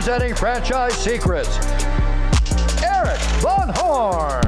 representing Franchise Secrets, Erik Von Horn.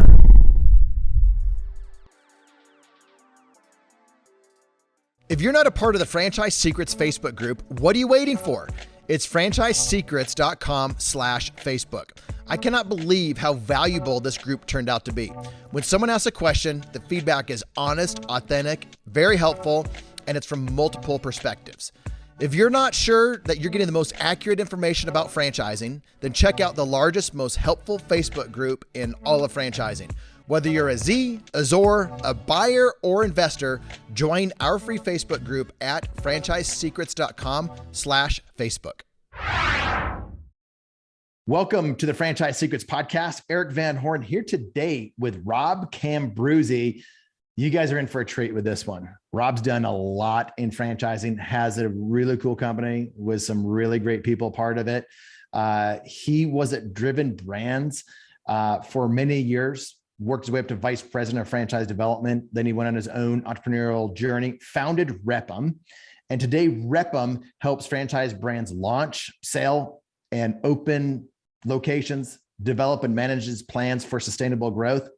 If you're not a part of the Franchise Secrets Facebook group, what are you waiting for? It's franchisesecrets.com/Facebook. I cannot believe how valuable this group turned out to be. When someone asks a question, the feedback is honest, authentic, very helpful, and it's from multiple perspectives. If you're not sure that you're getting the most accurate information about franchising, then check out the largest, most helpful Facebook group in all of franchising. Whether you're a Z, a Zor, a buyer, or investor, join our free Facebook group at franchisesecrets.com/Facebook. Welcome to the Franchise Secrets Podcast. Erik Van Horn here today with Rob Cambruzzi. You guys are in for a treat with this one. Rob's done a lot in franchising, has a really cool company with some really great people part of it. He was at Driven Brands for many years, worked his way up to vice president of franchise development. Then he went on his own entrepreneurial journey, founded Rep'em. And today Rep'em helps franchise brands launch, sell, and open locations, develop and manages plans for sustainable growth.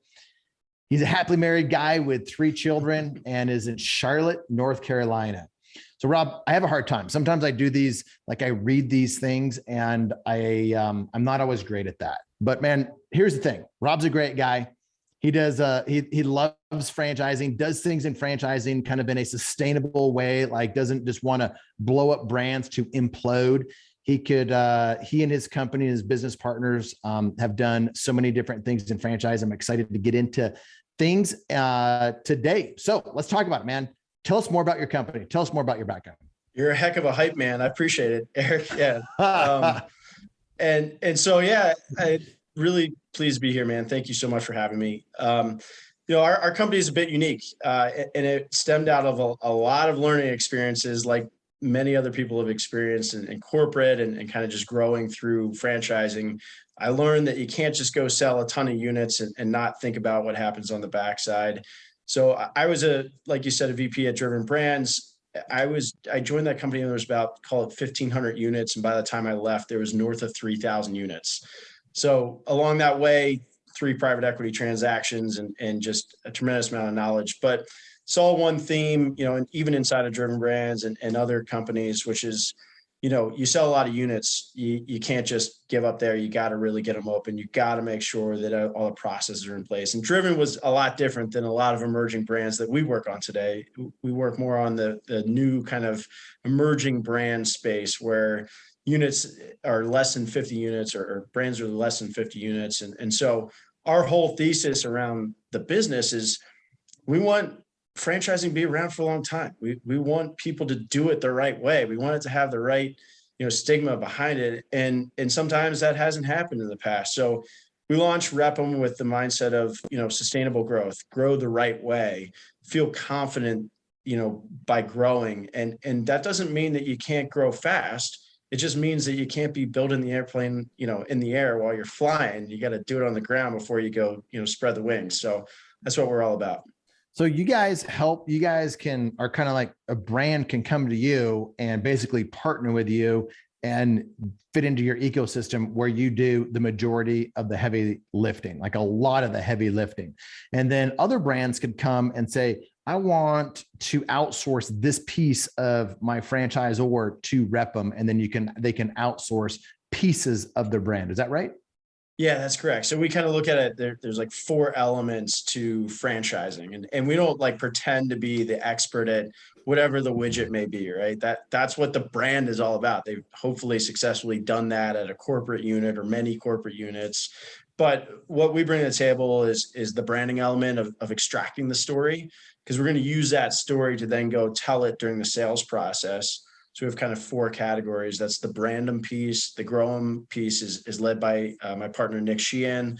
He's a happily married guy with 3 children and is in Charlotte, North Carolina. So Rob, I have a hard time. Sometimes I do these, like I read these things and I'm not always great at that. But man, here's the thing. Rob's a great guy. He does, he loves franchising, does things in franchising kind of in a sustainable way, like doesn't just want to blow up brands to implode. He and his company, his business partners have done so many different things in franchise. I'm excited to get into things today. So let's talk about it, man. Tell us more about your company. Tell us more about your background. You're a heck of a hype man. I appreciate it, Erik. Yeah. And so, yeah, I really pleased to be here, man. Thank you so much for having me. Our company is a bit unique and it stemmed out of a lot of learning experiences like many other people have experienced in corporate and kind of just growing through franchising. I learned that you can't just go sell a ton of units and not think about what happens on the backside. So I was like you said, a VP at Driven Brands. I joined that company and there was about, call it 1,500 units. And by the time I left, there was north of 3,000 units. So along that way, 3 private equity transactions and just a tremendous amount of knowledge, but saw one theme, and even inside of Driven Brands and other companies, which is, you sell a lot of units. You can't just give up there. You got to really get them open. You got to make sure that all the processes are in place. And Driven was a lot different than a lot of emerging brands that we work on today. We work more on the new kind of emerging brand space where units are less than 50 units or brands are less than 50 units. And so our whole thesis around the business is we want franchising to be around for a long time. We want people to do it the right way. We want it to have the right, stigma behind it. And sometimes that hasn't happened in the past. So we launched Rep'em with the mindset of, sustainable growth, grow the right way, feel confident, by growing. And that doesn't mean that you can't grow fast. It just means that you can't be building the airplane, in the air while you're flying. You got to do it on the ground before you go, spread the wings. So that's what we're all about. So you guys are kind of like a brand can come to you and basically partner with you and fit into your ecosystem where you do the majority of the heavy lifting, like a lot of the heavy lifting. And then other brands could come and say, I want to outsource this piece of my franchisor to Rep'em. And then they can outsource pieces of the brand. Is that right? Yeah, that's correct. So we kind of look at it, there's like 4 elements to franchising and we don't like pretend to be the expert at whatever the widget may be, right? That's what the brand is all about. They've hopefully successfully done that at a corporate unit or many corporate units. But what we bring to the table is the branding element of extracting the story, because we're going to use that story to then go tell it during the sales process. So we have kind of 4 categories. That's the brand 'em piece. The grow 'em piece is led by my partner, Nick Sheehan.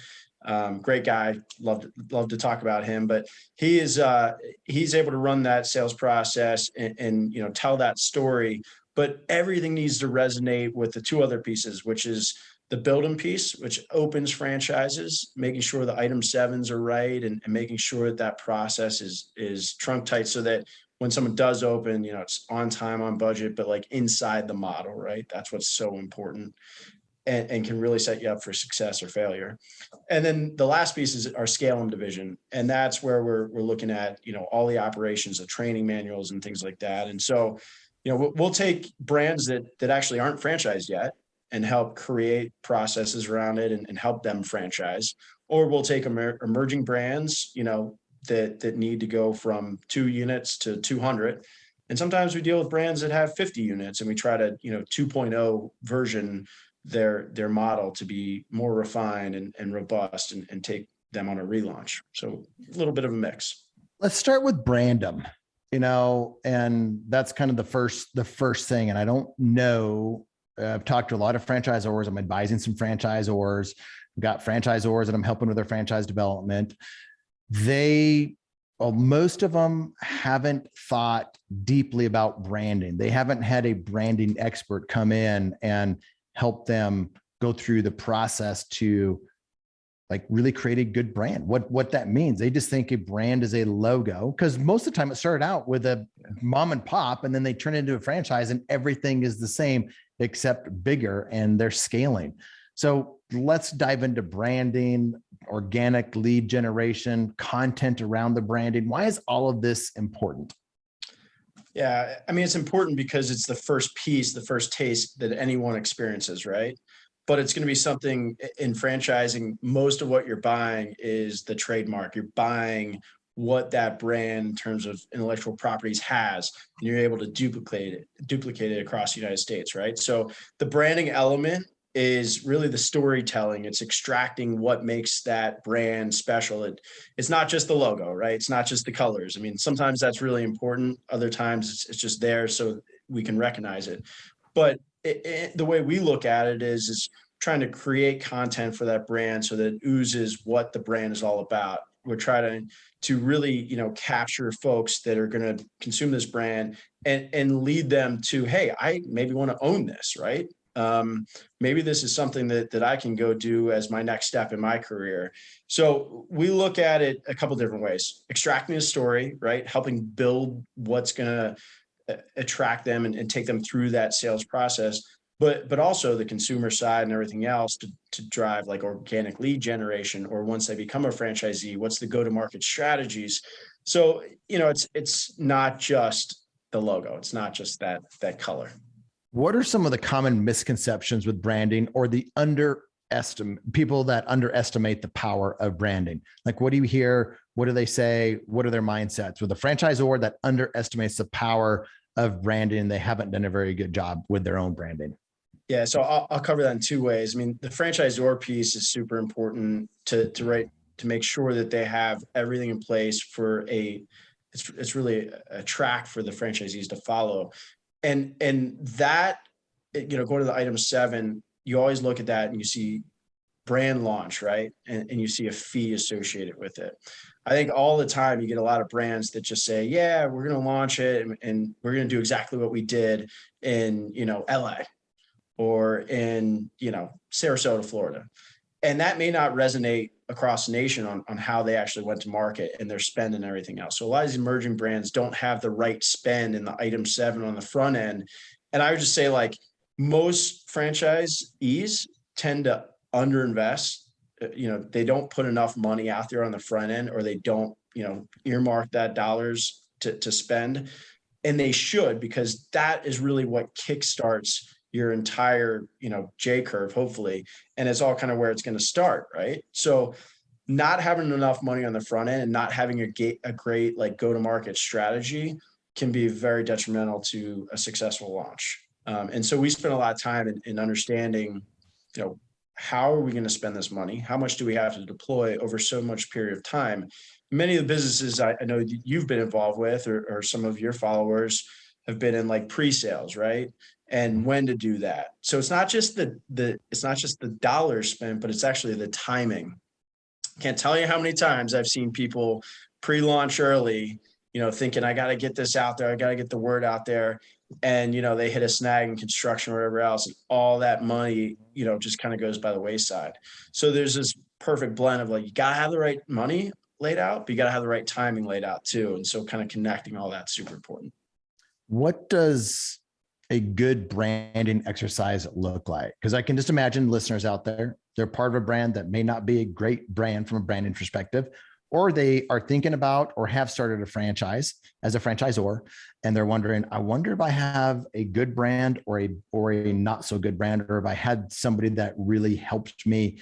Great guy. Love to talk about him, but he's able to run that sales process and tell that story, but everything needs to resonate with the 2 other pieces, which is the build 'em piece, which opens franchises, making sure the item 7s are right and making sure that process is trunk tight so that when someone does open, it's on time, on budget, but like inside the model, right? That's what's so important. and can really set you up for success or failure. And then the last piece is our scale and division. And that's where we're looking at, all the operations, the training manuals and things like that. And so, we'll take brands that actually aren't franchised yet and help create processes around it and help them franchise. Or we'll take emerging brands, that need to go from 2 units to 200. And sometimes we deal with brands that have 50 units and we try to, 2.0 version their model to be more refined and robust and take them on a relaunch. So a little bit of a mix. Let's start with Brandem, and that's kind of the first thing. And I don't know, I've talked to a lot of franchisors. I'm advising some franchisors. I've got franchisors that I'm helping with their franchise development. Most of them haven't thought deeply about branding. They haven't had a branding expert come in and help them go through the process to really create a good brand. What that means. They just think a brand is a logo, because most of the time it started out with a mom and pop, and then they turn it into a franchise and everything is the same except bigger, and they're scaling. So let's dive into branding, organic lead generation, content around the branding. Why is all of this important? Yeah, it's important because it's the first piece, the first taste that anyone experiences, right? But it's going to be something in franchising. Most of what you're buying is the trademark. You're buying what that brand in terms of intellectual properties has, and you're able to duplicate it across the United States, right? So the branding element is really the storytelling. It's extracting what makes that brand special. It's not just the logo, right? It's not just the colors. Sometimes that's really important. Other times it's just there so we can recognize it. But the way we look at it is trying to create content for that brand so that it oozes what the brand is all about. We're trying to really, capture folks that are going to consume this brand and lead them to, hey, I maybe want to own this, right? Maybe this is something that I can go do as my next step in my career. So we look at it a couple different ways: extracting a story, right? Helping build what's going to attract them and take them through that sales process, but also the consumer side and everything else to drive organic lead generation, or once they become a franchisee, what's the go-to-market strategies? So, it's not just the logo. It's not just that color. What are some of the common misconceptions with branding, or the people that underestimate the power of branding? What do you hear? What do they say? What are their mindsets? With a franchisor that underestimates the power of branding, they haven't done a very good job with their own branding. Yeah, so I'll cover that in 2 ways. The franchisor piece is super important to make sure that they have everything in place for it's really a track for the franchisees to follow. And that, go to the item 7, you always look at that and you see brand launch, right? And you see a fee associated with it. I think all the time you get a lot of brands that just say, yeah, we're going to launch it and we're going to do exactly what we did in, LA or in, Sarasota, Florida. And that may not resonate across the nation on how they actually went to market and their spend and everything else. So a lot of these emerging brands don't have the right spend in the item 7 on the front end. And I would just say most franchisees tend to underinvest. They don't put enough money out there on the front end, or they don't, earmark that dollars to spend. And they should, because that is really what kickstarts your entire, J curve, hopefully. And it's all kind of where it's going to start, right? So not having enough money on the front end and not having a great go-to-market strategy can be very detrimental to a successful launch. And so we spend a lot of time in understanding, how are we going to spend this money? How much do we have to deploy over so much period of time? Many of the businesses I know you've been involved with, or some of your followers have been in pre-sales, right? And when to do that. So it's not just the dollars spent, but it's actually the timing. Can't tell you how many times I've seen people pre-launch early, thinking I got to get this out there. I got to get the word out there. And, they hit a snag in construction or whatever else. And all that money, just kind of goes by the wayside. So there's this perfect blend of you got to have the right money laid out, but you got to have the right timing laid out too. And so kind of connecting all that's super important. What does a good branding exercise look like? Because I can just imagine listeners out there, they're part of a brand that may not be a great brand from a branding perspective, or they are thinking about or have started a franchise as a franchisor, and they're wondering, I wonder if I have a good brand or a not so good brand, or if I had somebody that really helped me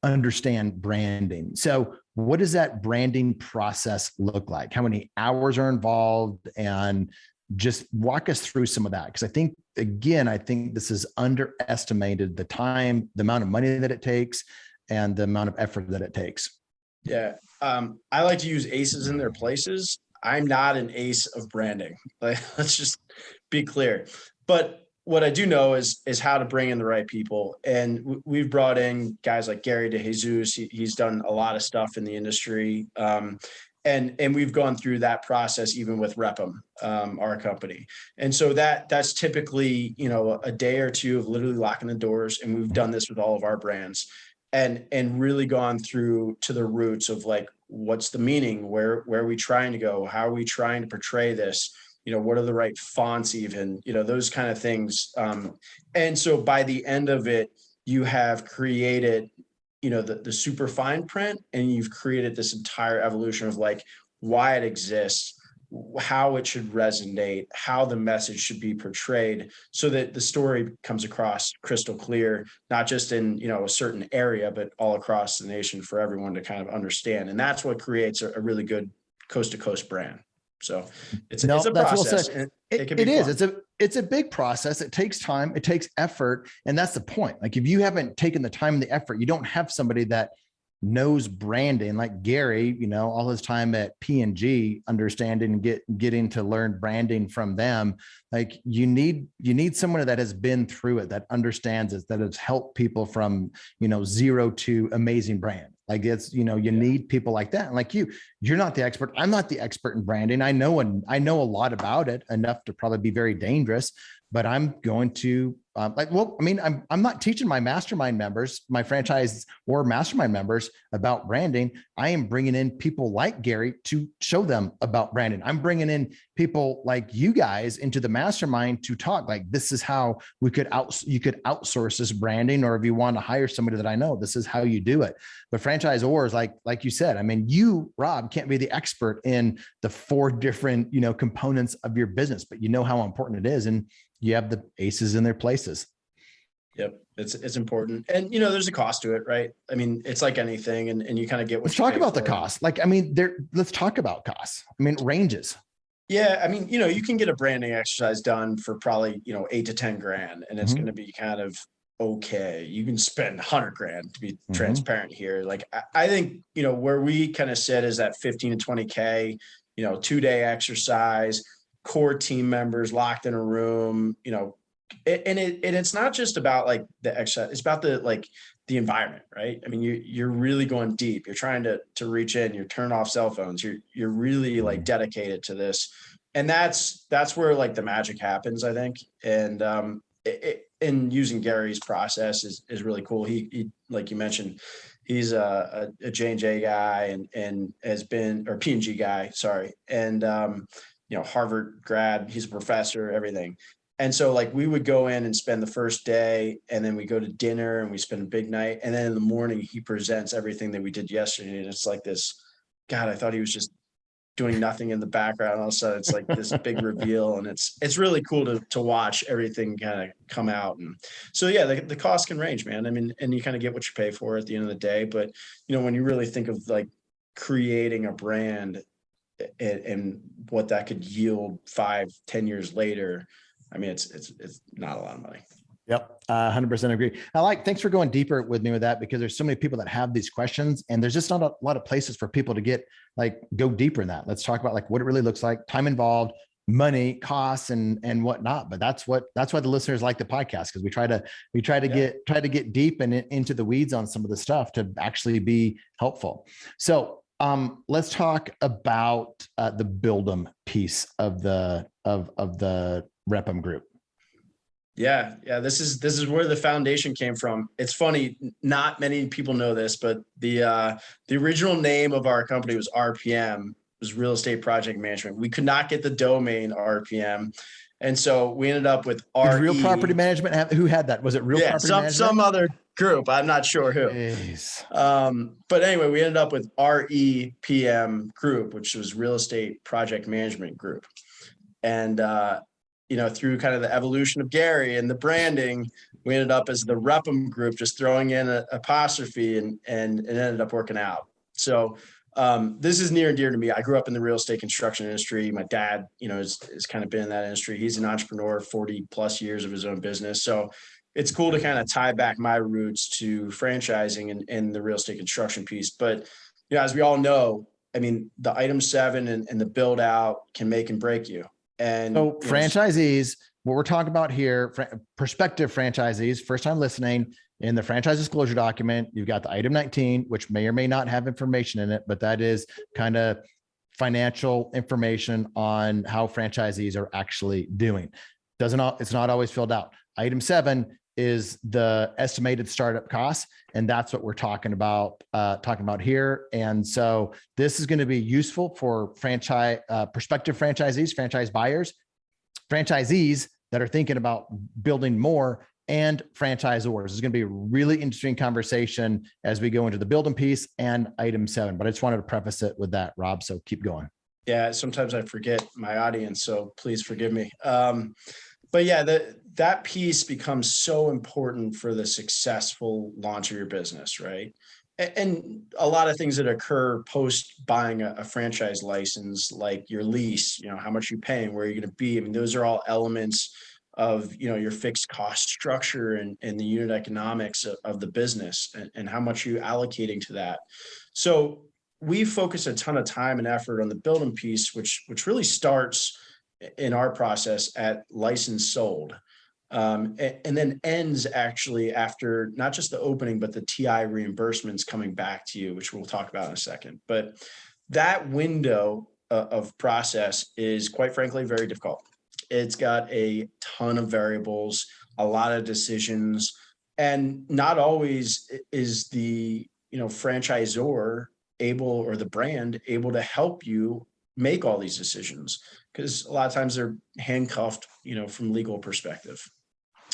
understand branding. So what does that branding process look like? How many hours are involved? And just walk us through some of that. Because I think this is underestimated, the time, the amount of money that it takes, and the amount of effort that it takes. Yeah. I like to use aces in their places. I'm not an ace of branding. Like, let's just be clear. But what I do know is how to bring in the right people. And we've brought in guys like Gary DeJesus. He's done a lot of stuff in the industry. And we've gone through that process even with Rep'em, our company. And so that's typically, a day or two of literally locking the doors. And we've done this with all of our brands. And really gone through to the roots of like, what's the meaning? Where are we trying to go? How are we trying to portray this? What are the right fonts even, those kind of things. And so by the end of it, you have created, the super fine print, and you've created this entire evolution of like why it exists, how it should resonate, how the message should be portrayed, so that the story comes across crystal clear, not just in, a certain area, but all across the nation for everyone to kind of understand. And that's what creates a really good coast to coast brand. So it's a process. Well, it is. It's a big process. It takes time. It takes effort. And that's the point. Like, if you haven't taken the time and the effort, you don't have somebody that knows branding like Gary, all his time at P&G, understanding and getting to learn branding from them. Like, you need someone that has been through it, that understands it, that has helped people from, zero to amazing brand. Like, it's, you need people like that. And like you're not the expert. I'm not the expert in branding. I know a lot about it, enough to probably be very dangerous, but I'm going to I'm not teaching my mastermind members, my franchise or mastermind members, about branding. I am bringing in people like Gary to show them about branding. I'm bringing in people like you guys into the mastermind to talk like, this is how you could outsource this branding, or if you want to hire somebody that I know, this is how you do it. But franchisors, like you said, you, Rob, can't be the expert in the 4 different, components of your business, but you know how important it is. And you have the aces in their places. Yep. It's important. And, there's a cost to it, right? It's like anything, and you kind of get what let's talk about the cost. Let's talk about costs. Ranges. Yeah. You can get a branding exercise done for probably, 8 to 10 grand, and it's going to be kind of okay. You can spend 100 grand to be transparent here. Like, I think, where we kind of sit is that 15 to 20K, 2-day exercise, core team members locked in a room, and it's not just about like the exercise, it's about the environment, right? You're really going deep. You're trying to reach in, you're turning off cell phones. You're really like dedicated to this. And that's where like the magic happens, I think. And, and using Gary's process is really cool. He, like you mentioned, he's a J&J guy and has been, or P&G guy, sorry. And, Harvard grad, he's a professor, everything. And so like we would go in and spend the first day, and then we go to dinner and we spend a big night. And then in the morning he presents everything that we did yesterday. And it's like this, God, I thought he was just doing nothing in the background. All of a sudden it's like this big reveal, and it's really cool to watch everything kind of come out. And so, yeah, the cost can range, man. And you kind of get what you pay for at the end of the day. But, when you really think of like creating a brand and what that could yield 5-10 years later, it's not a lot of money. Yep. 100% agree. Thanks for going deeper with me with that, because there's so many people that have these questions, and there's just not a lot of places for people to go deeper in that. Let's talk about what it really looks like, time involved, money, costs, and whatnot. But that's why the listeners like the podcast, because we try to get deep and into the weeds on some of the stuff to actually be helpful. So let's talk about the build 'em piece of the Rep'em group. Yeah. This is where the foundation came from. It's funny, not many people know this, but the original name of our company was RPM, was Real Estate Project Management. We could not get the domain RPM, And so we ended up with Did Real Property Management who had that? Was it Real Property Management? Some other group. I'm not sure who. Jeez. But anyway, we ended up with REPM Group, which was Real Estate Project Management Group. And, through kind of the evolution of Gary and the branding, we ended up as the REPM Group, just throwing in an apostrophe, and it ended up working out. So this is near and dear to me. I grew up in the real estate construction industry. My dad, has kind of been in that industry. He's an entrepreneur, 40 plus years of his own business. So it's cool to kind of tie back my roots to franchising and the real estate construction piece. But, as we all know, I mean, the item 7 and the build out can make and break you. And so franchisees, what we're talking about here, prospective franchisees, first time listening, in the franchise disclosure document, you've got the item 19, which may or may not have information in it, but that is kind of financial information on how franchisees are actually doing. It's not always filled out. Item 7 is the estimated startup costs. And that's what we're talking about here. And so this is going to be useful for prospective franchisees, franchise buyers, franchisees that are thinking about building more, and franchisors. It's going to be a really interesting conversation as we go into the building piece and item 7. But I just wanted to preface it with that, Rob. So keep going. Yeah, sometimes I forget my audience, so please forgive me. But yeah, that piece becomes so important for the successful launch of your business, right? And a lot of things that occur post buying a franchise license, like your lease, how much you pay and where you're going to be. I mean, those are all elements of, your fixed cost structure and the unit economics of the business and how much you allocating to that. So we focus a ton of time and effort on the building piece, which really starts in our process at license sold. And then ends actually after not just the opening, but the TI reimbursements coming back to you, which we'll talk about in a second. But that window of process is, quite frankly, very difficult. It's got a ton of variables, a lot of decisions, and not always is the franchisor able, or the brand able, to help you make all these decisions, because a lot of times they're handcuffed, from legal perspective.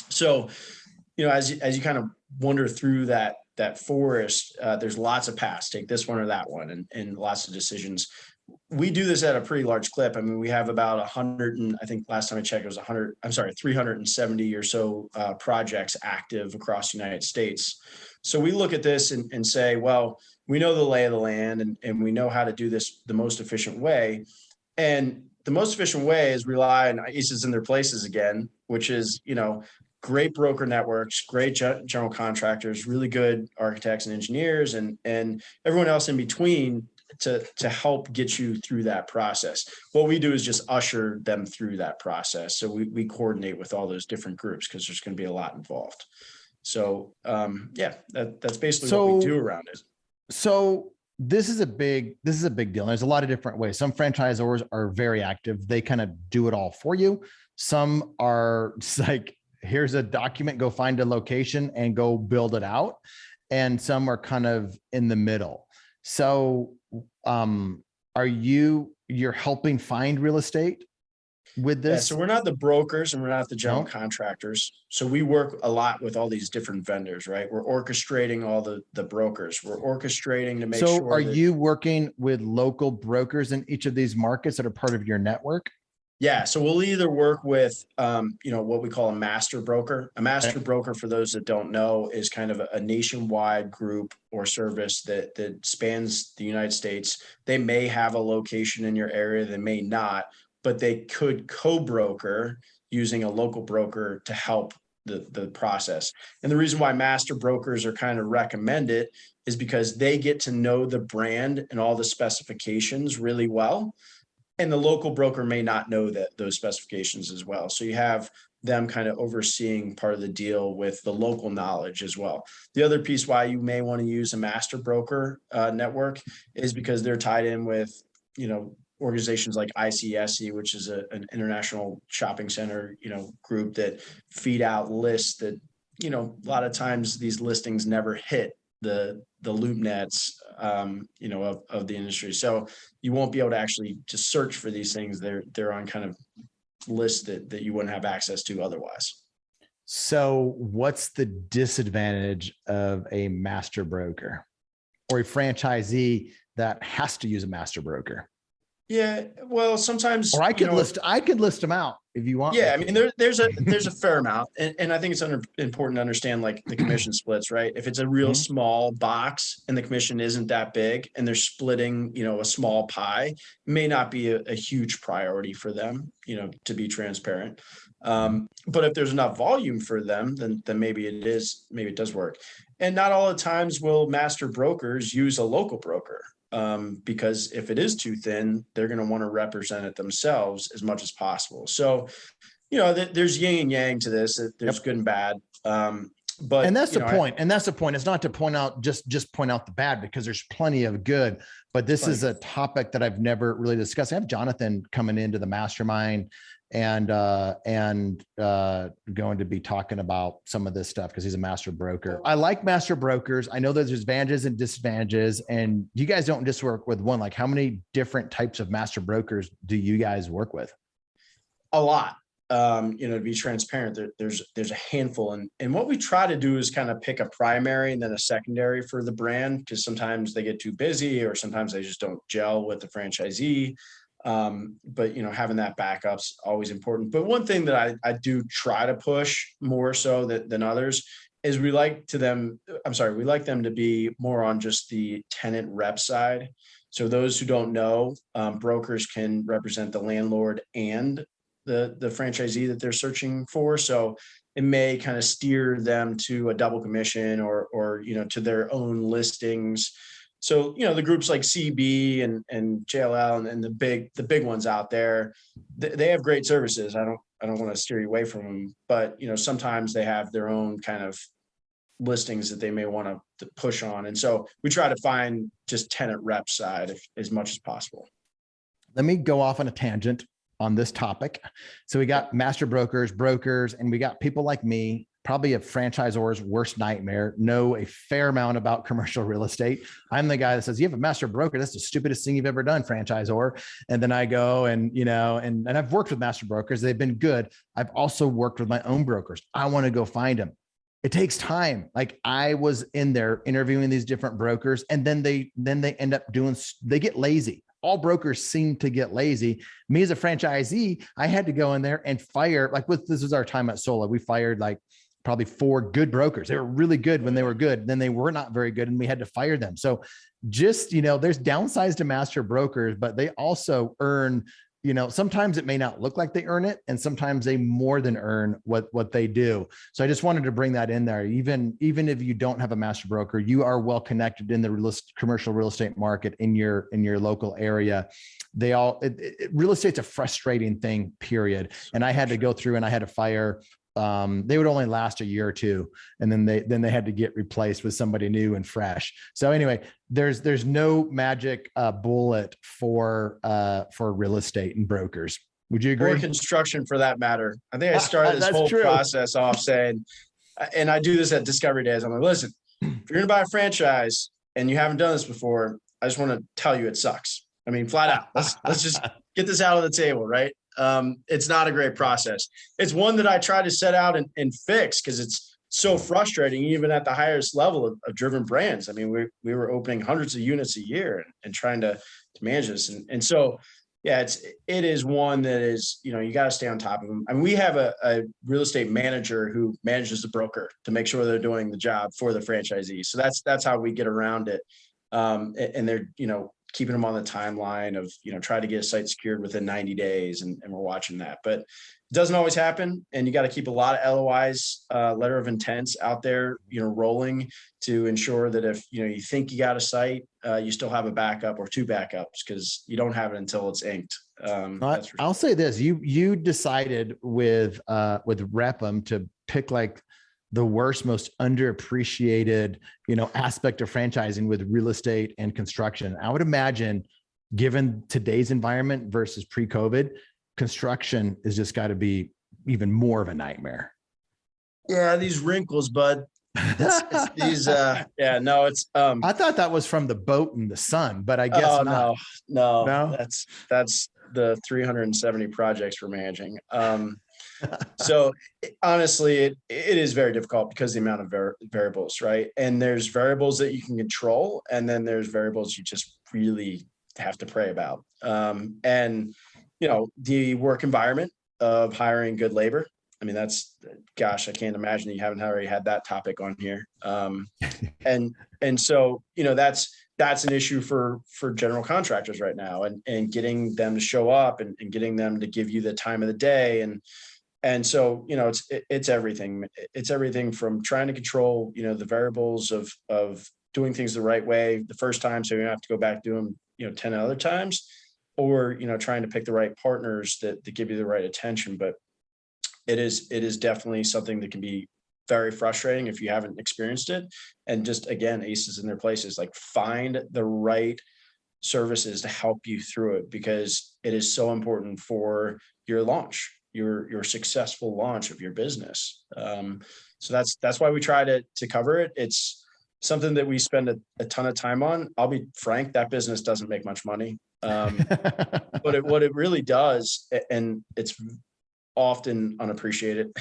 So, as you kind of wander through that forest, there's lots of paths. Take this one or that one, and lots of decisions. We do this at a pretty large clip. I mean, we have about 100, and I think last time I checked, it was 370 or so projects active across the United States. So we look at this and say, well, we know the lay of the land, and we know how to do this the most efficient way. And the most efficient way is rely on aces in their places again, which is, great broker networks, great general contractors, really good architects and engineers, and everyone else in between to help get you through that process. What we do is just usher them through that process. So we coordinate with all those different groups, because there's going to be a lot involved. So that's basically what we do around it. So this is a big deal. There's a lot of different ways. Some franchisors are very active. They kind of do it all for you. Some are just like, here's a document, go find a location and go build it out. And some are kind of in the middle. So you're helping find real estate with this? Yeah, so we're not the brokers and we're not the general contractors. So we work a lot with all these different vendors, right? We're orchestrating all the brokers. We're orchestrating to make sure. So are you working with local brokers in each of these markets that are part of your network? Yeah. So we'll either work with, what we call a master broker. A master broker, for those that don't know, is kind of a nationwide group or service that spans the United States. They may have a location in your area, they may not, but they could co-broker using a local broker to help the process. And the reason why master brokers are kind of recommended is because they get to know the brand and all the specifications really well. And the local broker may not know those specifications as well. So you have them kind of overseeing part of the deal with the local knowledge as well. The other piece why you may want to use a master broker network is because they're tied in with, organizations like ICSC, which is an international shopping center, group that feed out lists that, a lot of times these listings never hit the loop nets, of the industry. So you won't be able to actually just search for these things. They're on kind of lists that you wouldn't have access to otherwise. So what's the disadvantage of a master broker or a franchisee that has to use a master broker? Yeah, well, sometimes, or I could list them out if you want. Yeah, I mean, there's a fair amount, and I think it's important to understand like the commission splits, right? If it's a real small box and the commission isn't that big, and they're splitting, a small pie, it may not be a huge priority for them, to be transparent. But if there's enough volume for them, then maybe it does work. And not all the times will master brokers use a local broker. Because if it is too thin, they're going to want to represent it themselves as much as possible. So, there's yin and yang to this. There's good and bad. But that's the point. And that's the point. It's not to point out just point out the bad, because there's plenty of good. But this is a topic that I've never really discussed. I have Jonathan coming into the mastermind and going to be talking about some of this stuff because he's a master broker. I like master brokers. I know there's advantages and disadvantages, and you guys don't just work with one. Like, how many different types of master brokers do you guys work with? A lot. To be transparent, there's a handful. And what we try to do is kind of pick a primary and then a secondary for the brand, because sometimes they get too busy or sometimes they just don't gel with the franchisee. But having that backup's always important. But one thing that I do try to push more so than others is we like them to be more on just the tenant rep side. So those who don't know, brokers can represent the landlord and the franchisee that they're searching for. So it may kind of steer them to a double commission or to their own listings. So, the groups like CB and JLL and the big ones out there, they have great services. I don't want to steer you away from them, but, sometimes they have their own kind of listings that they may want to push on. And so we try to find just tenant rep side as much as possible. Let me go off on a tangent on this topic. So we got master brokers, and we got people like me, probably a franchisor's worst nightmare, know a fair amount about commercial real estate. I'm the guy that says, you have a master broker, that's the stupidest thing you've ever done, franchisor. And then I go and I've worked with master brokers. They've been good. I've also worked with my own brokers. I want to go find them. It takes time. Like, I was in there interviewing these different brokers, and then they end up they get lazy. All brokers seem to get lazy. Me as a franchisee, I had to go in there and fire, this was our time at Sola. We fired like probably 4 good brokers. They were really good when they were good. Then they were not very good, and we had to fire them. So just, there's downsides to master brokers, but they also earn, sometimes it may not look like they earn it, and sometimes they more than earn what they do. So I just wanted to bring that in there. Even if you don't have a master broker, you are well connected in the commercial real estate market in your local area. Real estate's a frustrating thing, period. And I had to go through and I had to fire. They would only last a year or two, and then they had to get replaced with somebody new and fresh. So anyway, there's no magic bullet for real estate and brokers. Would you agree? Or construction, for that matter. I think I started this whole process off saying, and I do this at Discovery Days, I'm like, listen, if you're going to buy a franchise and you haven't done this before, I just want to tell you it sucks. I mean, flat out. Let's just get this out of the table, right? It's not a great process. It's one that I try to set out and fix, because it's so frustrating, even at the highest level of driven brands. I mean, we were opening hundreds of units a year and trying to manage this. And so, yeah, it is one that is, you got to stay on top of them. I mean, we have a real estate manager who manages the broker to make sure they're doing the job for the franchisee. So that's how we get around it. And they're, keeping them on the timeline of, try to get a site secured within 90 days. And we're watching that, but it doesn't always happen. And you got to keep a lot of LOIs, letter of intents out there, rolling, to ensure that if, you think you got a site, you still have a backup or 2 backups, because you don't have it until it's inked. I'll say this, you decided with Rep'em to pick like the worst, most underappreciated, aspect of franchising with real estate and construction. I would imagine, given today's environment versus pre-COVID, construction is just got to be even more of a nightmare. Yeah, these wrinkles, bud. It's these. It's. I thought that was from the boat in the sun, but I guess not. No. That's the 370 projects we're managing. So honestly, it is very difficult because the amount of variables, right? And there's variables that you can control, and then there's variables you just really have to pray about. And the work environment of hiring good labor. I mean, gosh, I can't imagine you haven't already had that topic on here. And so, that's an issue for general contractors right now, and getting them to show up and getting them to give you the time of the day. And so, it's everything. It's everything from trying to control, the variables of doing things the right way the first time, so you don't have to go back to them, 10 other times, or, trying to pick the right partners that give you the right attention. But it is definitely something that can be very frustrating if you haven't experienced it. And just, again, aces in their places, like find the right services to help you through it, because it is so important for your launch, your successful launch of your business. So that's why we try to cover it. It's something that we spend a ton of time on. I'll be frank, that business doesn't make much money. But what it really does, and it's often unappreciated,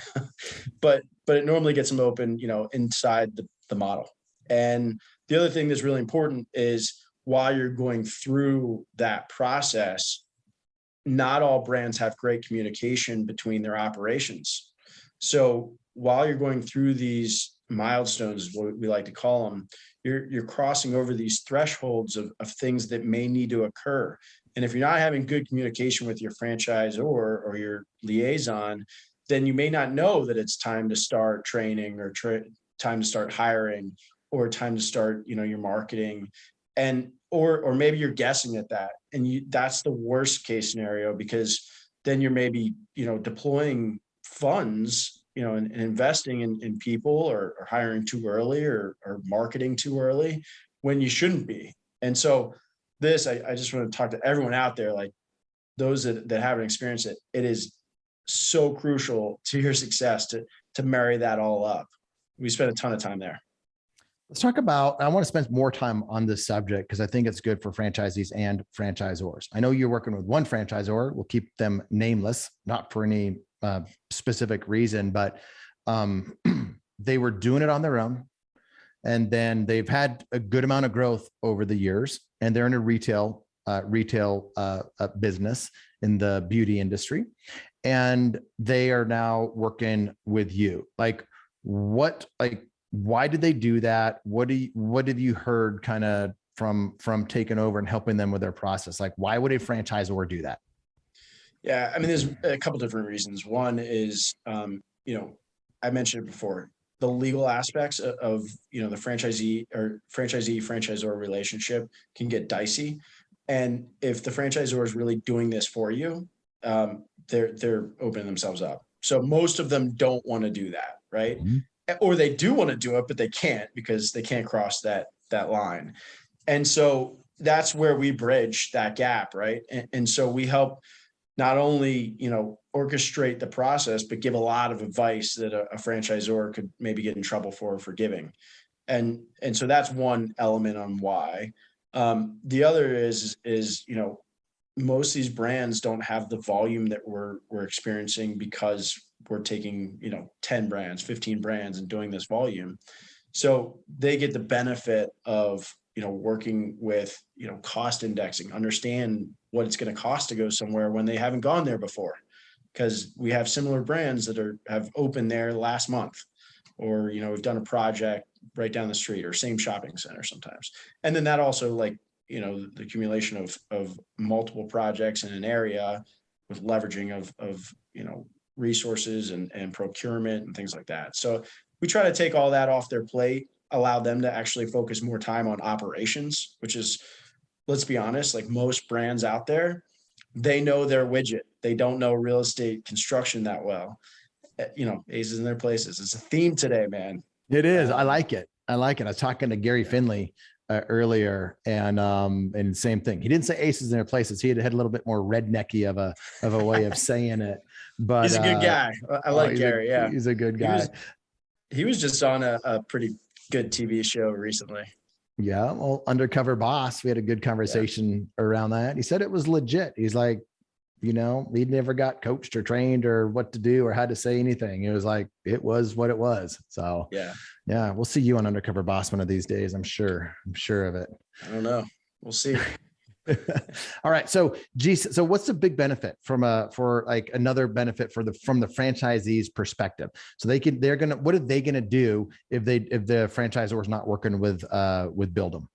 but it normally gets them open, inside the model. And the other thing that's really important is, while you're going through that process, not all brands have great communication between their operations. So while you're going through these milestones, is what we like to call them, you're crossing over these thresholds of things that may need to occur. And if you're not having good communication with your franchisor or your liaison, then you may not know that it's time to start training, or time to start hiring, or time to start, your marketing. And or maybe you're guessing at that, and that's the worst case scenario, because then you're maybe deploying funds, and investing in people, or hiring too early, or marketing too early when you shouldn't be. And so I just want to talk to everyone out there, like those that haven't experienced it. It is so crucial to your success to marry that all up. We spend a ton of time there. Let's talk about, I want to spend more time on this subject because I think it's good for franchisees and franchisors. I know you're working with one franchisor. We'll keep them nameless, not for any specific reason, but they were doing it on their own. And then they've had a good amount of growth over the years, and they're in a retail business in the beauty industry. And they are now working with you. Why did they do that? What have you heard kind of from taking over and helping them with their process? Like, why would a franchisor do that? Yeah, I mean, there's a couple different reasons. One is, I mentioned it before, the legal aspects of the franchisor relationship can get dicey. And if the franchisor is really doing this for you, they're opening themselves up. So most of them don't want to do that, right? Mm-hmm. Or they do want to do it, but they can't, because they can't cross that line. And so that's where we bridge that gap, right? And so we help not only, orchestrate the process, but give a lot of advice that a franchisor could maybe get in trouble for giving. And so that's one element on why. The other is, most of these brands don't have the volume that we're experiencing, because we're taking, 10 brands, 15 brands and doing this volume. So they get the benefit of, working with, cost indexing, understand what it's going to cost to go somewhere when they haven't gone there before. Because we have similar brands that have opened there last month, or, we've done a project right down the street, or same shopping center sometimes. And then that also, the accumulation of multiple projects in an area with leveraging of resources and procurement and things like that. So we try to take all that off their plate, allow them to actually focus more time on operations, which is, let's be honest, like most brands out there, they know their widget. They don't know real estate construction that well. Aces in their places. It's a theme today, man. It is. I like it. I was talking to Gary Finley earlier, and same thing. He didn't say aces in their places. He had a little bit more rednecky of a way of saying it. But he's a good guy. I like Gary. Yeah, he's a good guy. He was just on a pretty good TV show recently. Yeah, well, Undercover Boss. We had a good conversation around that. He said it was legit. He's like, he never got coached or trained or what to do or how to say anything. It was like, it was what it was. So yeah, we'll see you on Undercover Boss one of these days. I'm sure of it. I don't know. We'll see. All right. So so what's the big benefit from another benefit from the franchisee's perspective? So what are they going to do if the franchisor is not working with Build 'em?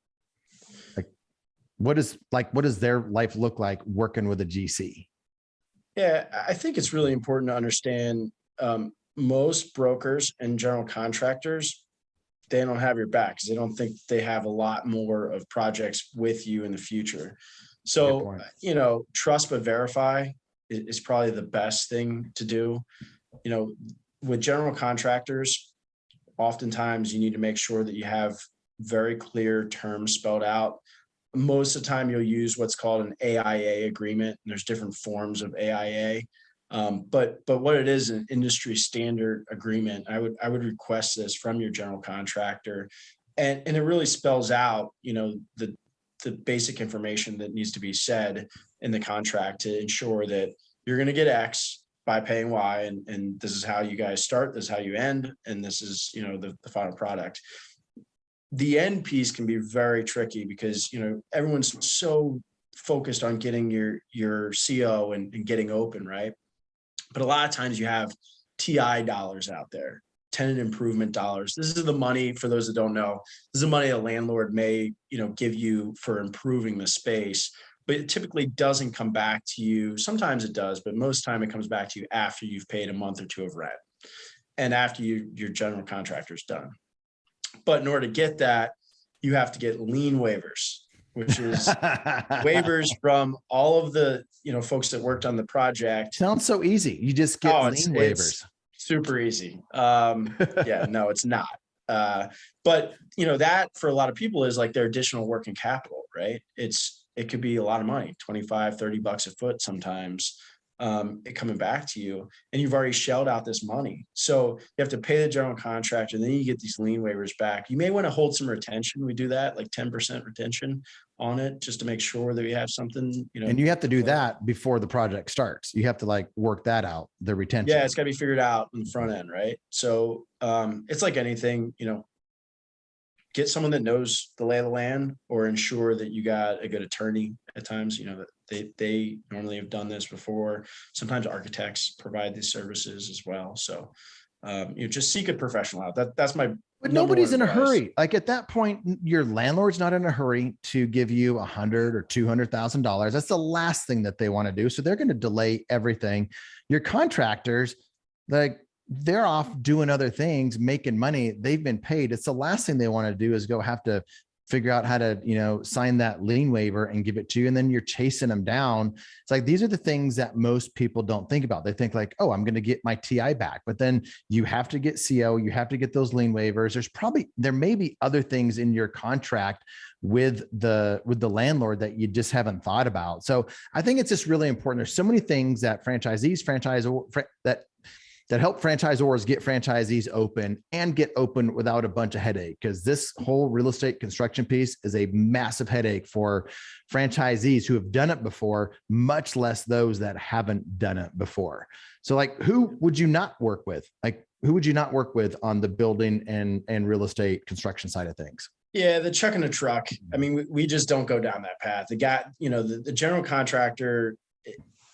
What does their life look like working with a GC? Yeah, I think it's really important to understand most brokers and general contractors, they don't have your back because they don't think they have a lot more of projects with you in the future. So, trust but verify is probably the best thing to do. With general contractors, oftentimes you need to make sure that you have very clear terms spelled out. Most of the time you'll use what's called an AIA agreement. And there's different forms of AIA. But what it is, an industry standard agreement. I would request this from your general contractor, and it really spells out, the basic information that needs to be said in the contract to ensure that you're going to get X by paying Y, and this is how you guys start, this is how you end, and this is, the final product. The end piece can be very tricky because, everyone's so focused on getting your CO and getting open, right? But a lot of times you have TI dollars out there, tenant improvement dollars. This is the money, for those that don't know, this is the money a landlord may, give you for improving the space, but it typically doesn't come back to you. Sometimes it does, but most time it comes back to you after you've paid a month or two of rent and after your general contractor's done. But in order to get that, you have to get lien waivers, which is waivers from all of the, folks that worked on the project. Sounds so easy. You just get lien waivers. It's super easy. Yeah, no, it's not. But that for a lot of people is like their additional working capital, right? It could be a lot of money, $25, $30 a foot sometimes. It coming back to you, and you've already shelled out this money. So you have to pay the general contractor, and then you get these lien waivers back. You may want to hold some retention. We do that, like 10% retention on it, just to make sure that we have something, And you have to do that before the project starts. You have to work that out, the retention. Yeah, it's got to be figured out in the front end, right? So it's like anything, get someone that knows the lay of the land, or ensure that you got a good attorney at times, that they normally have done this before. Sometimes architects provide these services as well. So, just seek a professional out. That's my. But nobody's in a hurry. At that point, your landlord's not in a hurry to give you $100,000 or $200,000. That's the last thing that they want to do. So they're going to delay everything. Your contractors, they're off doing other things, making money. They've been paid. It's the last thing they want to do is go have to figure out how to, sign that lien waiver and give it to you. And then you're chasing them down. It's like, these are the things that most people don't think about. They think oh, I'm going to get my TI back, but then you have to get CO, you have to get those lien waivers. There may be other things in your contract with the landlord that you just haven't thought about. So I think it's just really important. There's so many things that that help franchisors get franchisees open and get open without a bunch of headache. Because this whole real estate construction piece is a massive headache for franchisees who have done it before, much less those that haven't done it before. So who would you not work with? Who would you not work with on the building and real estate construction side of things? Yeah, the chuck in a truck. I mean, we just don't go down that path. The guy, the general contractor,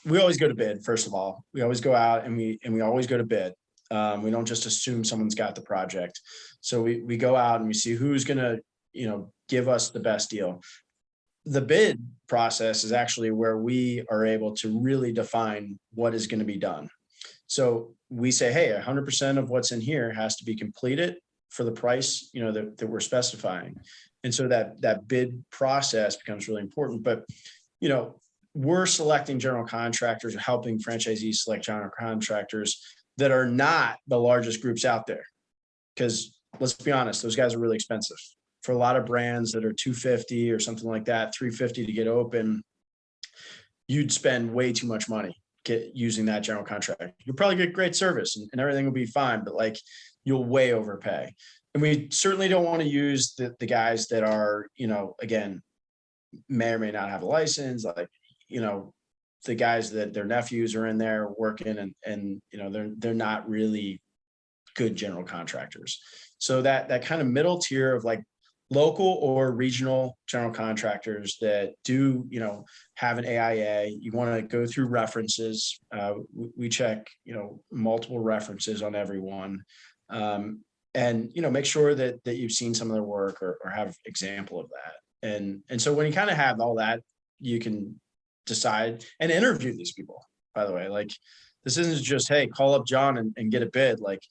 we always go to bid. First of all, we always go out and we always go to bid. We don't just assume someone's got the project. So we go out and we see who's going to, give us the best deal. The bid process is actually where we are able to really define what is going to be done. So we say, hey, 100% of what's in here has to be completed for the price, that we're specifying. And so that bid process becomes really important. But, we're selecting general contractors, or helping franchisees select general contractors that are not the largest groups out there. Because let's be honest, those guys are really expensive. For a lot of brands that are $250 or something like that, $350 to get open, you'd spend way too much money using that general contractor. You'll probably get great service and everything will be fine, but you'll way overpay. And we certainly don't want to use the guys that are, again, may or may not have a license, the guys that their nephews are in there working and they're not really good general contractors. So that kind of middle tier of like local or regional general contractors that do, have an AIA, you want to go through references. We check, multiple references on everyone. And, make sure that you've seen some of their work or have example of that. And so when you kind of have all that, you can decide and interview these people, by the way. Like, this isn't just, hey, call up John and get a bid. Like,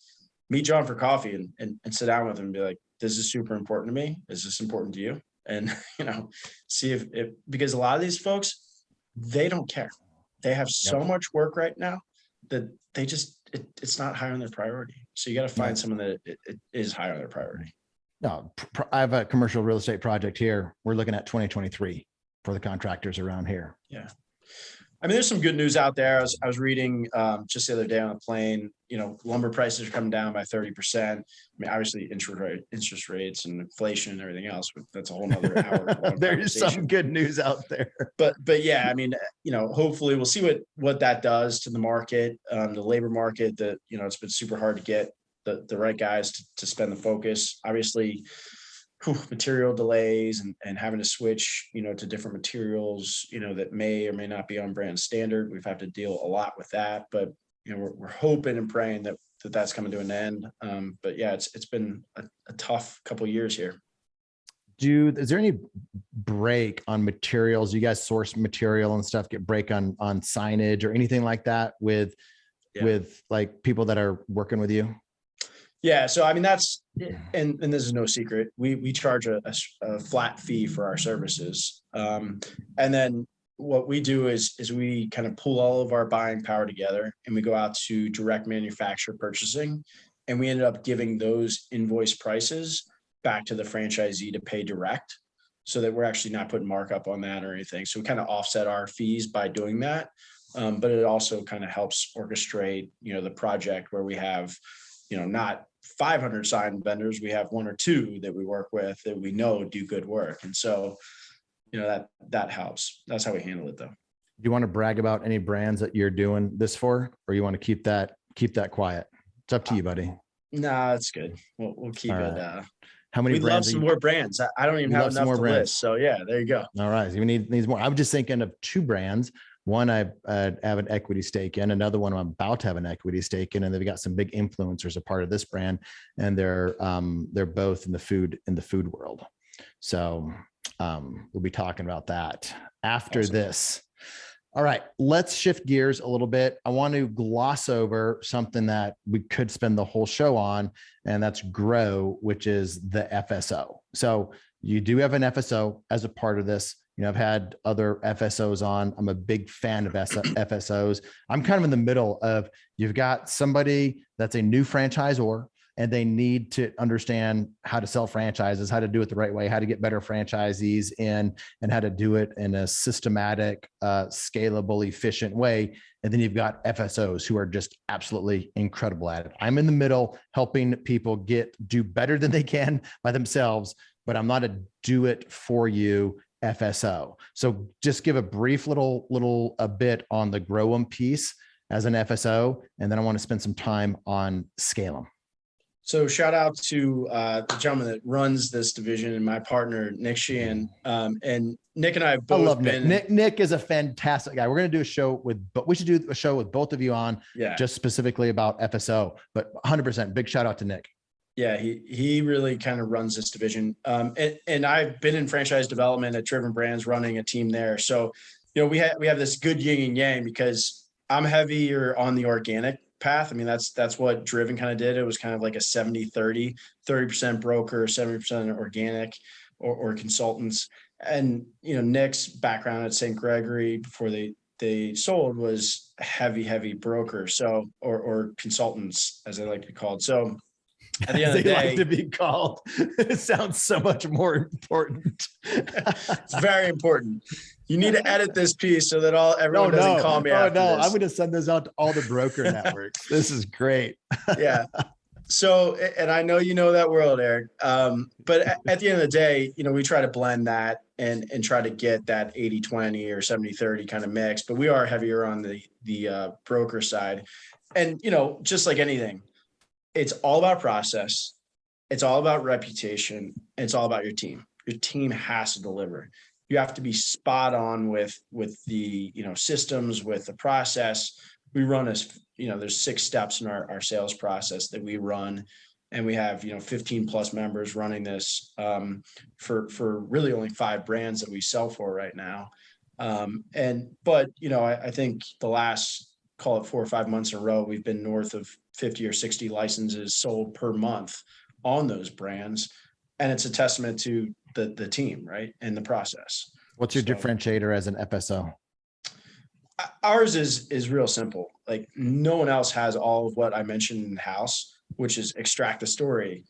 meet John for coffee and sit down with him and be like, this is super important to me. Is this important to you? And, see if because a lot of these folks, they don't care. They have so much work right now that they just, it's not high on their priority. So you got to find someone that it is high on their priority. No, I have a commercial real estate project here. We're looking at 2023 for the contractors around here. Yeah. I mean, there's some good news out there. I was reading just the other day on a plane, lumber prices are coming down by 30%. I mean, obviously interest rates and inflation and everything else, but that's a whole nother hour. There's some good news out there. But yeah, I mean, hopefully we'll see what that does to the market, the labor market that, it's been super hard to get the right guys to spend the focus. Obviously, material delays and having to switch, to different materials, that may or may not be on brand standard. We've had to deal a lot with that, but we're hoping and praying that that's coming to an end. But yeah, it's been a tough couple of years here. Is there any break on materials? You guys source material and stuff, get break on signage or anything like that with like people that are working with you? Yeah. So, I mean, that's, and this is no secret. We charge a flat fee for our services. And then what we do is we kind of pull all of our buying power together and we go out to direct manufacturer purchasing. And we ended up giving those invoice prices back to the franchisee to pay direct so that we're actually not putting markup on that or anything. So we kind of offset our fees by doing that. But it also kind of helps orchestrate, the project where we have, not 500 signed vendors, we have one or two that we work with that we know do good work. And so, that helps. That's how we handle it though. Do you want to brag about any brands that you're doing this for, or you want to keep that quiet? It's up to you, buddy. No, it's good. We'll keep it. How many we brands? Love some more brands. I don't even have enough to list. So yeah, there you go. All right. You needs more. I'm just thinking of two brands. One I have an equity stake in, another one I'm about to have an equity stake in, and they've got some big influencers a part of this brand, and they're both in the food world. So we'll be talking about that after this. All right, let's shift gears a little bit. I want to gloss over something that we could spend the whole show on, and that's grow, which is the FSO. So you do have an FSO as a part of this. I've had other FSOs on. I'm a big fan of FSOs. I'm kind of in the middle of, you've got somebody that's a new franchisor and they need to understand how to sell franchises, how to do it the right way, how to get better franchisees in, and how to do it in a systematic, scalable, efficient way. And then you've got FSOs who are just absolutely incredible at it. I'm in the middle helping people do better than they can by themselves, but I'm not a do it for you FSO. So just give a brief little bit on the grow 'em piece as an FSO. And then I want to spend some time on scale 'em. So shout out to the gentleman that runs this division and my partner, Nick Sheehan. And Nick and I have both been. Nick is a fantastic guy. We're going to do a show we should do a show with both of you on just specifically about FSO, but 100% big shout out to Nick. Yeah, he really kind of runs this division. And I've been in franchise development at Driven Brands running a team there. So, we have this good yin and yang because I'm heavier on the organic path. I mean, that's what Driven kind of did. It was kind of like a 70-30, 30% broker, 70% organic or consultants. And, Nick's background at St. Gregory before they sold was heavy broker. So, or consultants, as they like to be called. So, at the end of the day, like to be called. It sounds so much more important. It's very important. You need to edit this piece so that everyone doesn't call me after this. I'm going to send those out to all the broker networks. This is great. Yeah. So, and I know you know that world, Eric. But at the end of the day, we try to blend that and try to get that 80-20 or 70-30 kind of mix. But we are heavier on the broker side. And, just like anything, it's all about process. It's all about reputation. And it's all about your team. Your team has to deliver. You have to be spot on with the, systems, with the process. We run there's 6 steps in our sales process that we run, and we have 15 plus members running this for really only 5 brands that we sell for right now. But I think the last, call it 4 or 5 months in a row, we've been north of 50 or 60 licenses sold per month on those brands, and it's a testament to the team, right, and the process. What's your differentiator as an FSO? Ours is real simple. Like, no one else has all of what I mentioned in house, which is extract the story,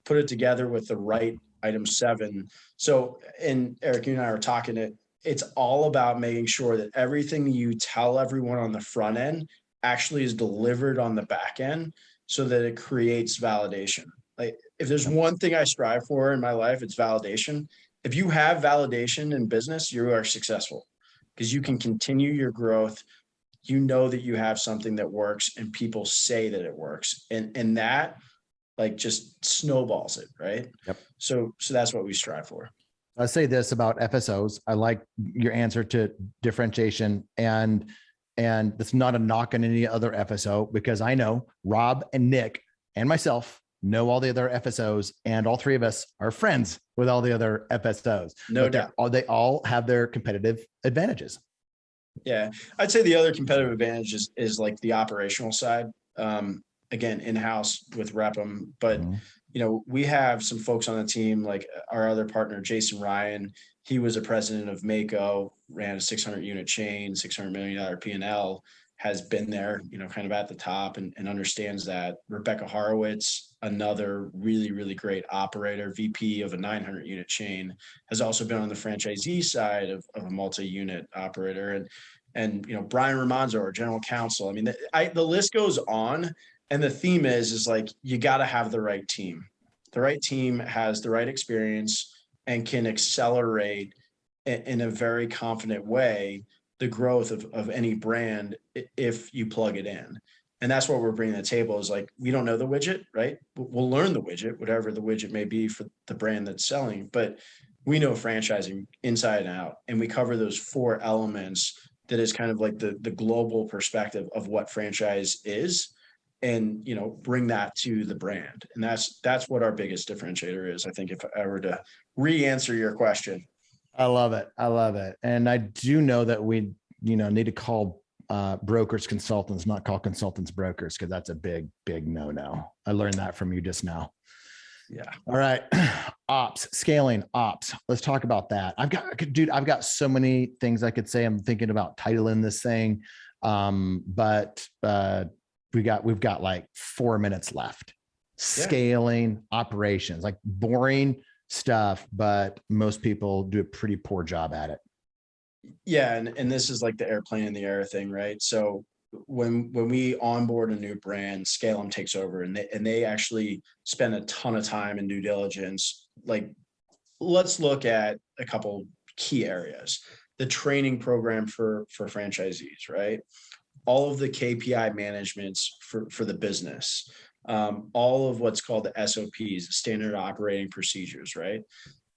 put it together with the right item 7. So, and Eric, you and I were talking, it's all about making sure that everything you tell everyone on the front end actually is delivered on the back end, so that it creates validation. Like, if there's one thing I strive for in my life, it's validation. If you have validation in business, you are successful, because you can continue your growth. You know that you have something that works, and people say that it works, and that just snowballs it, right? Yep. So that's what we strive for. I'll say this about FSOs. I like your answer to differentiation, and that's not a knock on any other FSO, because I know Rob and Nick and myself know all the other FSOs, and all 3 of us are friends with all the other FSOs. No doubt. They all have their competitive advantages. Yeah. I'd say the other competitive advantage is like the operational side. Again, in-house with Rep'em, but we have some folks on the team, like our other partner, Jason Ryan. He was a president of Mako, ran a 600 unit chain, $600 million P&L, has been there, kind of at the top and understands that. Rebecca Horowitz, another really, really great operator, VP of a 900 unit chain, has also been on the franchisee side of a multi-unit operator. And Brian Ramonzo, our general counsel. I mean, the list goes on, and the theme is like, you got to have the right team. The right team has the right experience and can accelerate in a very confident way the growth of any brand if you plug it in. And that's what we're bringing to the table, is like, we don't know the widget, right? We'll learn the widget, whatever the widget may be for the brand that's selling, but we know franchising inside and out, and we cover those 4 elements that is kind of like the global perspective of what franchise is, and bring that to the brand. And that's what our biggest differentiator is, I think, if I were to re-answer your question. I love it. And I do know that we need to call brokers consultants, not call consultants brokers, because that's a big no. I learned that from you just now. Yeah. All right. Scaling ops. Let's talk about that. I've got so many things I could say. I'm thinking about titling this thing. But we've got like 4 minutes left. Scaling operations, like boring stuff, but most people do a pretty poor job at it. Yeah. And this is like the airplane in the air thing, right? So when we onboard a new brand, Scale 'em takes over, and they actually spend a ton of time in due diligence. Like, let's look at a couple key areas. The training program for franchisees, right? All of the KPI managements for the business, all of what's called the SOPs, standard operating procedures, right?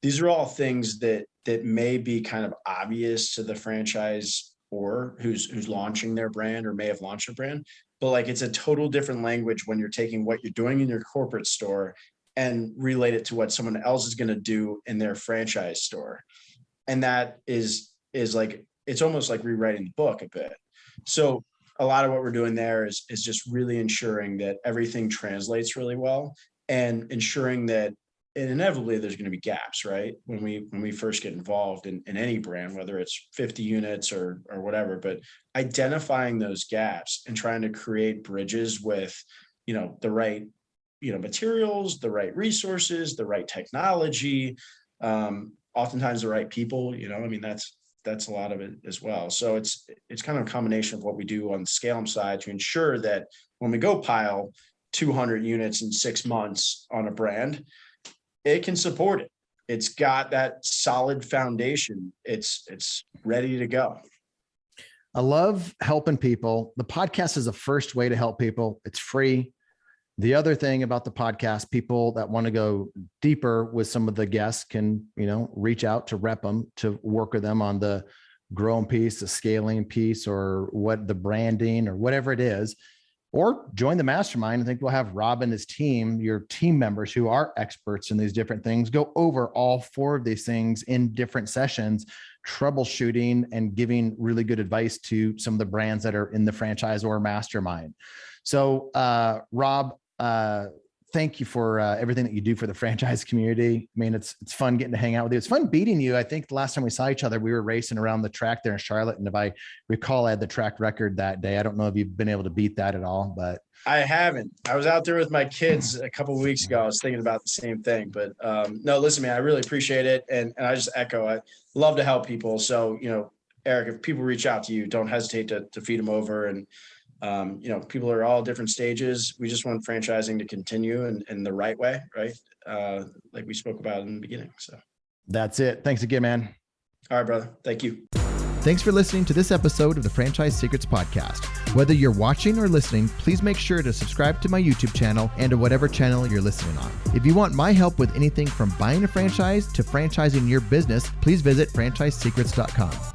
These are all things that may be kind of obvious to the franchise or who's launching their brand or may have launched a brand, but like, it's a total different language when you're taking what you're doing in your corporate store and relate it to what someone else is going to do in their franchise store. And that is like, it's almost like rewriting the book a bit. So a lot of what we're doing there is just really ensuring that everything translates really well, and ensuring that, and inevitably there's going to be gaps, right? When we first get involved in any brand, whether it's 50 units or whatever, but identifying those gaps and trying to create bridges with, the right, materials, the right resources, the right technology, oftentimes the right people, that's a lot of it as well. So it's kind of a combination of what we do on the Scale 'em side to ensure that when we go pile, 200 units in 6 months on a brand, it can support it. It's got that solid foundation. It's ready to go. I love helping people. The podcast is the first way to help people. It's free. The other thing about the podcast, people that want to go deeper with some of the guests can, reach out to rep them, to work with them on the growing piece, the scaling piece, or what the branding or whatever it is, or join the mastermind. I think we'll have Rob and his team, your team members who are experts in these different things, go over all 4 of these things in different sessions, troubleshooting and giving really good advice to some of the brands that are in the Franchisor mastermind. So, Rob, thank you for everything that you do for the franchise community. I mean, it's fun getting to hang out with you. It's fun beating you. I think the last time we saw each other, we were racing around the track there in Charlotte. And if I recall, I had the track record that day. I don't know if you've been able to beat that at all, but I haven't. I was out there with my kids a couple of weeks ago. I was thinking about the same thing, but no, listen, man, I really appreciate it. And I just echo, I love to help people. So, Erik, if people reach out to you, don't hesitate to feed them over. And people are all different stages. We just want franchising to continue in the right way, right? Like we spoke about in the beginning. So that's it. Thanks again, man. All right, brother. Thank you. Thanks for listening to this episode of the Franchise Secrets Podcast. Whether you're watching or listening, please make sure to subscribe to my YouTube channel and to whatever channel you're listening on. If you want my help with anything from buying a franchise to franchising your business, please visit franchisesecrets.com.